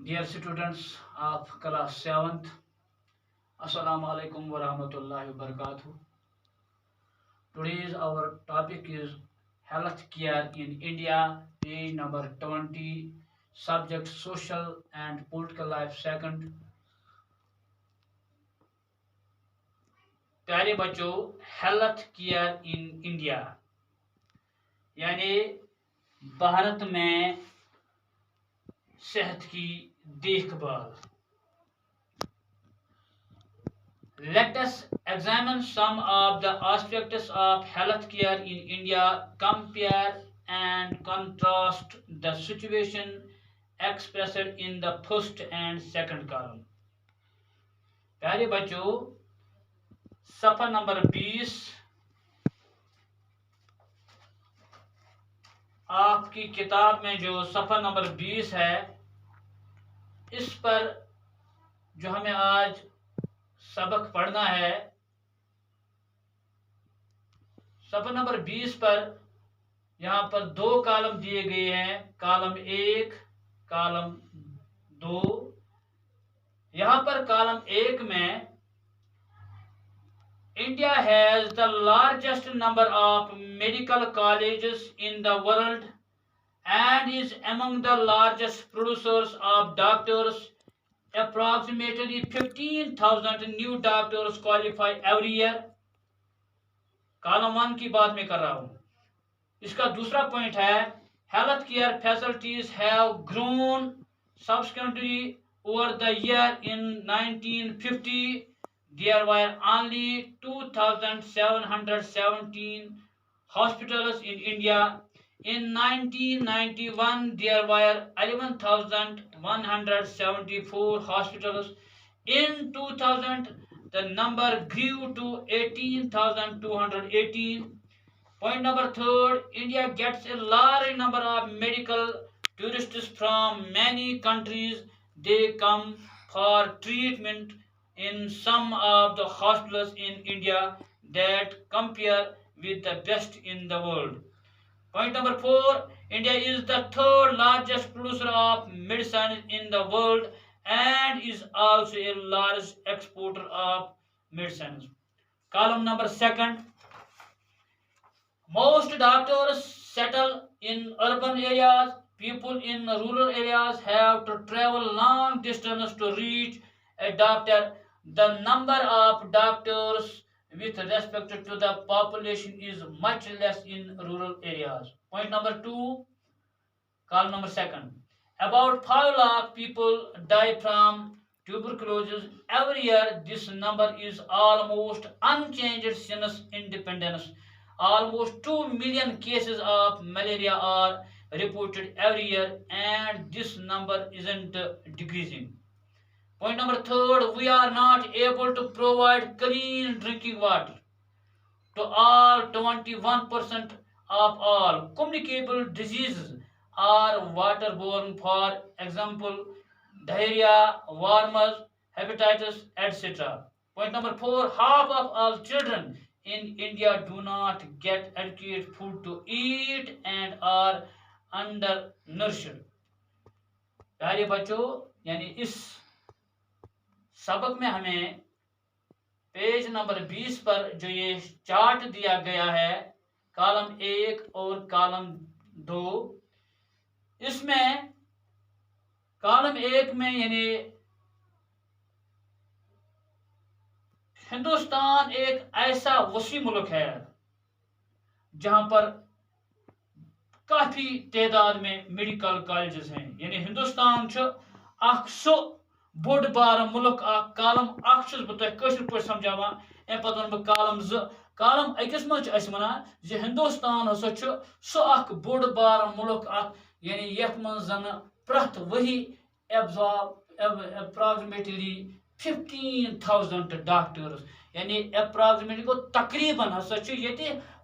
Dear students of class 7th, Assalamu alaikum wa rahmatullahi wa barakatuh. Today's our topic is health care in India, page number 20, subject social and political life second. प्यारे बच्चों, health care in India यानी भारत में सेहत की देखभाल. Let us examine some of the aspects of healthcare in India, compare and contrast the situation expressed in the first and second column. प्यारे बच्चों, सफ़ा नंबर 20 आपकी किताब में जो सफ़ा नंबर 20 है, इस पर जो हमें आज सबक पढ़ना है, सफ़ा नंबर 20 पर यहाँ पर दो कॉलम दिए गए हैं, कॉलम 1, कॉलम 2. यहाँ पर कॉलम 1 में India has the largest number of medical colleges in the world and is among the largest producers of doctors. Approximately 15,000 new doctors qualify every year. Column 1 की बात मैं कर रहा हूँ. इसका दूसरा पॉइंट है, health care facilities have grown subsequently over the year. In 1950 there were only 2,717 hospitals in India. In 1991 there were 11,174 hospitals. In 2000 the number grew to 18,218. Point number 3, India gets a large number of medical tourists from many countries. They come for treatment in some of the hospitals in India that compare with the best in the world. Point number 4, India is the third largest producer of medicine in the world and is also a large exporter of medicines. Column number 2, most doctors settle in urban areas. People in rural areas have to travel long distance to reach a doctor. The number of doctors with respect to the population is much less in rural areas. Point number 2, column number 2. About 5 lakh people die from tuberculosis every year. This number is almost unchanged since independence. Almost 2 million cases of malaria are reported every year and this number isn't decreasing. Point number 3, we are not able to provide clean drinking water to all. 21% of all communicable diseases are waterborne, for example diarrhea, worms, hepatitis, etc. Point number 4, half of all children in India do not get adequate food to eat and are undernourished. प्यारे बच्चों, यानी इस सबक में हमें page number 20 पर जो ये चार्ट दिया गया है, कॉलम 1 और कॉलम 2, इसमें कॉलम 1 में यानी हिंदुस्तान एक ऐसा वसी मुल्क है जहां पर काफी तादाद में मेडिकल कॉलेजेस हैं. यानी हिंदुस्तान सो बोड़ बार मुल्क. कॉलम 1 बह तुम पे समझावान, अम पे वन बह कॉलम 2. कॉलम 1 मज वनान हिंदुस्तान हसा सो बोड़ बार मुल्क, यानी यथ मन जन प्रथ वही अप्रोक्सिमेटली 15,000 डॉक्टर्स, यानी अप्रोक्सिमेटली गो तकरीबन हसा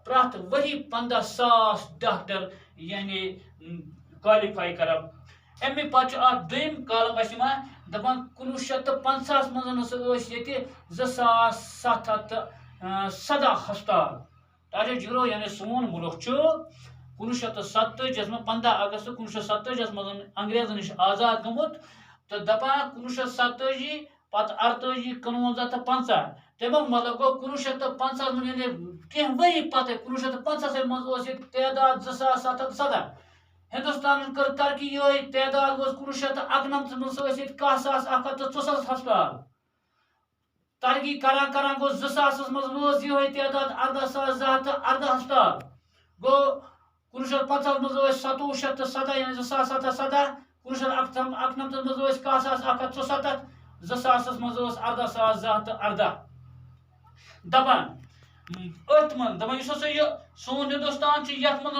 प्रथ वही 15,000 डॉक्टर यानी क्वालिफाई कर. अमे पे दुम कॉलम दपान 1950 मज 2717 हस्पताल. ताजे जीरो यानी सोन मुल्क 1947 में 15 अगस्त 1947 मज अंग्रेजन नश आजाद गमुत तो दपान 1987 पत 48 51 तो 50 तमें मतलब गो 1950 मन यानी कह वरी पत 1950 मज तदाद 2717 हिंदुस्तान कर तरक्की ये तदाद वो 1991 मज कह सास 164 हस्पताल तरक्की करान करान गो 2000 मज ये तदाद 18218 हस्पताल गो 1950 मज 707 यानी 2717 1991 मज कह सास 164 2000 मज 18218 दपान अथ मन दपान यह सोन हिंदुस्तान यथ मज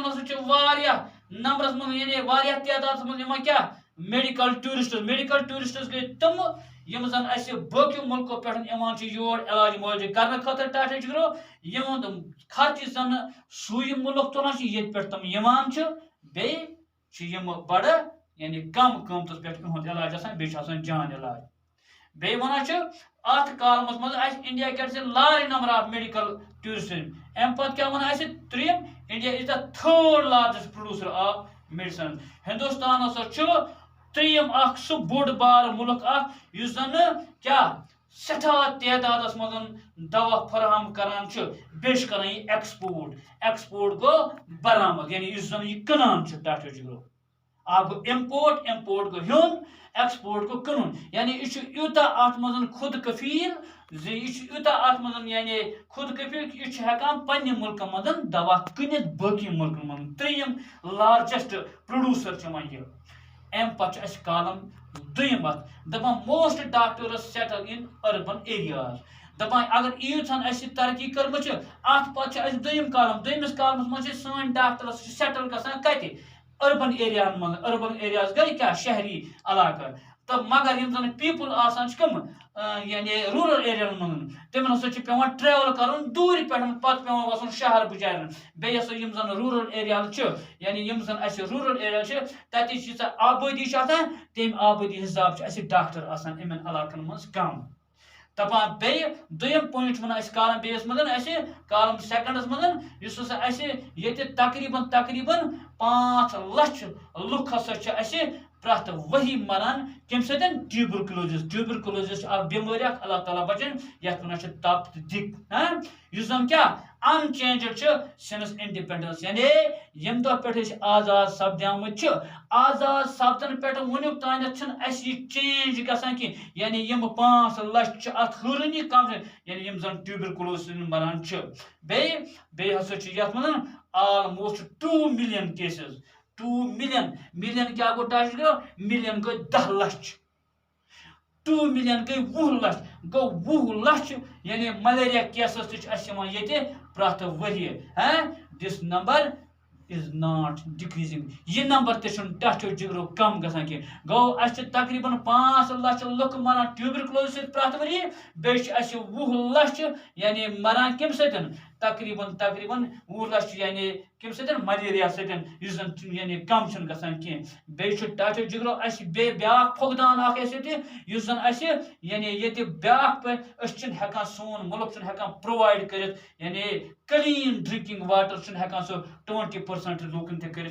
नंबरस मन यानी तादाद मन क्या मेडिकल टूरिस्टस गई तम यम जन बो मुल्कों पे योर इलाज मुआवजे कर खतर टाटा जिगरो यम खर्च जन सुई मुल्क तुलान ये तम बेम बड़ यानी कम कीमतस पे इलाज बे जान इलाज बे वन अत कालमस मज India gets large number of medical tourism अम पे क्या वन त्रीम India is the third largest producer of medicine Hindustan त्रीम सह बोड़ बार मुल्क जन क्या सठा तादाद मज दवा फराहम करान कर एक्सपोर्ट गो बरामद यानी जन यह कनान टाटा जिगरो अब इम्पोर्ट गो हेन एक्सपोर्ट गो कनुन यानी यह यूता अत मज खुद कफील यूता अत मज यानी खुद कफील यह हेकान पन्ने मुल्क मज दवा कनित बाकी मुल्क मज त्रीम लार्जेस्ट प्रोड्यूसर वन यह अम पे कालम दुम दपान most doctors settle in urban areas दपान अगर ईथन तरक्की कर्म अत पे दुम कालम दुमिस कालमस मज सन डॉक्टर्स सेटल गसान कत अर्बन एरियाज गई क्या शहरी इलाका तो मगर यम जन पीपल आसान कम यानी रूरल एरिया मन तमन हसा पे ट्रेवल कर दूर पे पे वसन शहर बिचारन बेस यम जन रूरल एरिया यानी यम जन रूरल एरिया तत आबादी तम आबादी हिसाब से डॉक्टर आसान इन इलाकन मज कम दपान बे दुम पॉइंट वन कालम बेस मज कालम सेकंडस मज ये तकरीबन 5 लाख लुक हसा प्रत वही मरान कम ट्यूबरकुलोसिस बेमारी अल्लाह ताला बचन यथ वन तप दिक जन क्या अनचेंज्ड सिंस इंडिपेंडेंस यानी यम दह पे आजाद सपदामुत आजाद सपदन पे वनुक तान चेंज गसान कि यानी यम 5 लाख अत हूरन कम यानी यम जन ट्यूबरकुलोसिस मरान बे हसा यथ मन ऑलमोस्ट 2 मिलियन केसेस 2 मिलियन क्या गो टच गो मिलियन गो 10 लाख 2 मिलियन गई 20 लाख गो 20 लाख यानी मलेरिया केसेस ये प्रत worry this number is not decreasing ये नंबर टच जिगरो कम गसान कि गो तकरीबन 5 लाख लुक मरान ट्यूबरकुलोसिस प्रत वरी बे 20 लाख यानी मरान कम सतन तकरीबन 20 लाख यानी कम सतन मलेरिया सतन यानी कम गसान कि बे टच जिगरो बे ब्या फुकदान जन यानी ये ब्या पे हेकान सोन मुल्क हेकान प्रोवाइड कर यानी क्लीन ड्रिंकिंग वाटर हेकान सो 20% लूकन कर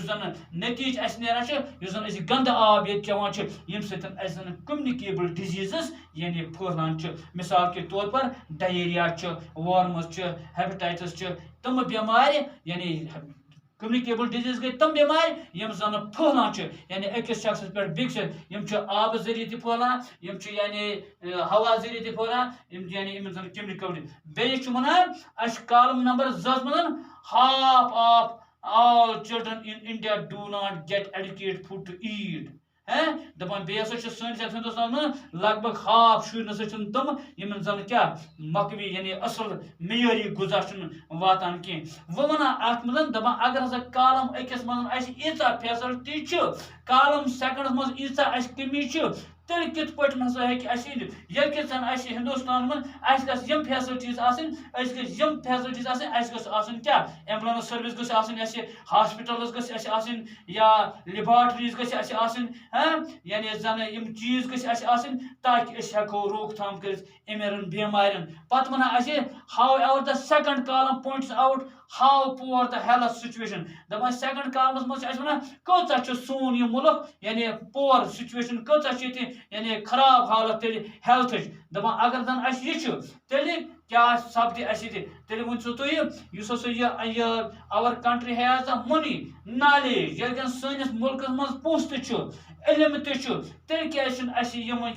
जन नतीज नान गंद आब ये चवान यम सतन कम्युनिकेबल डिजीजेस यानी फहलान मिसाल के तौर पर डायरिया वार्मस हेपेटाइटिस तम बेमार यानी कम्युनिकेबल डिजीज गई तम बेमार यम जन फहलान यानी अकिस शख्स पे बिक्स यम आब जरिए फहलान यम यानी हवा जरिए फहलान यानी इन जन कम्युनिकेबल बे वन कालम नंबर 10 मन half of all children in India do not get adequate food to eat दपान बे हिंदुस्तान में लगभग हाफ शुर नसा तम यम जन क्या मकवी यानी असल मेयरी गुजा वातान कह वो वन अत मज दपान अगर हसा कालम अकिस मज ईचा फैसिलिटी कालम सेकंडस मज ईचा कमी तेल कित पट हसा ये जन हिंदुस्तान में यम फैसिलिटीज यम फैसिलिटीज क्या एम्बुलेंस सर्विस गई हॉस्पिटल्स गई या लेबॉर्टरीज गई यानी जन यम चीज गई ताकि हेको रोकथाम कर बेमारियन पत वन however the second column points out how poor the health situation दपान सेकंड कॉलमस मज वन कचा सोन यह मुल्क यानी पुअर सिचुएशन कचा यानी खराब हालत तेल हेल्थ दपान अगर जन यह तेल क्या सपद तेल वन तुह our country has the money knowledge ये सनिस मुल्क मज पोस इलम तेल क्या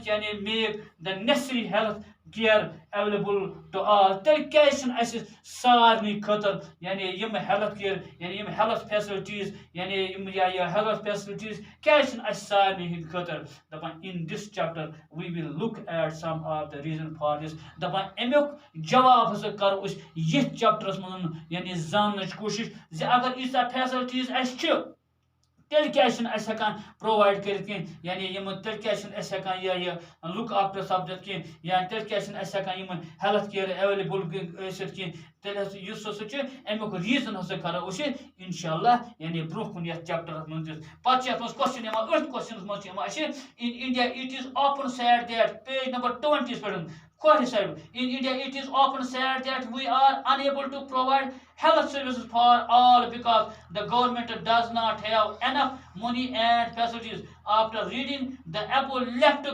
यानी make the necessary health care available to all तेल क्या सारे खतर यानी यम हेल्थ केयर यानी यम हेल्थ फैसिलिटीज यानी हेल्थ फैसिलिटीज क्या सारे खतर दपान in this chapter we will look at some of the reason for this दपान अमुक जवाब हसा करो ये चैप्टरस मन यानी जानने कोशिश अगर यीसा फैसिलिटीज तेल क्या प्रोवाइड कर यानी तेल क्या लुक आफ्टर सब्जेक्ट कह या तेल क्या हेल्थ केयर अवेलेबल तेल अमुक रीजन हसा करो इंशाल्लाह यानी ब्रोह कुन चैप्टर मन पे क्वेश्चन अथ क्वेश्चन मज in India it is often said that page number 20 पे in India it is often said that we are unable to provide health services for all because the government does not have enough money and facilities. After reading the above left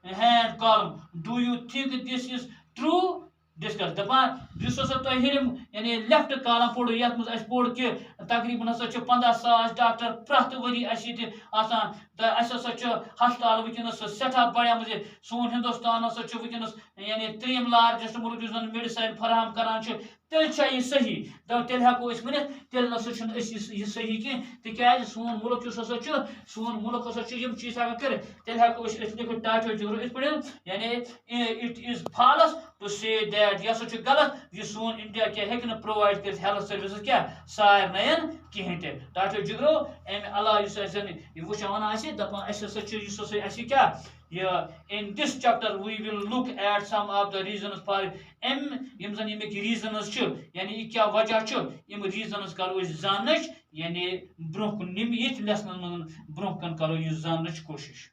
hand column, do you think this is true? Discuss दपान यानी left column पोड़ ये पोड़ कि तकरीबन 15,000 doctor प्रत worry हस्पताल वनस सठा बढ़िया सोन हिंदुस्तान वनस यानी 3 largest मुल्क जो मेडिसिन फराहम करान तेल यह सही तेल हेको वन तेल नह सही कह तिक सोन मुल्क सोन मुल्क हसा चीज कर तेल हेको लिखित टाटो जिगरो इत पे यानी it is false to say that यह गलत यह सोन इंडिया क्या हे प्रोवाइड कर हेल्थ सर्विस क्या सारे कहें टाटो जिगरो अमे अलावा वुचान दपान क्या in this chapter we will look at some of the reasons for yim zan yim reasons yani kya wajah yim reasons karo zanch yani bronch nim yit lesson bronch kan karo zanch koshish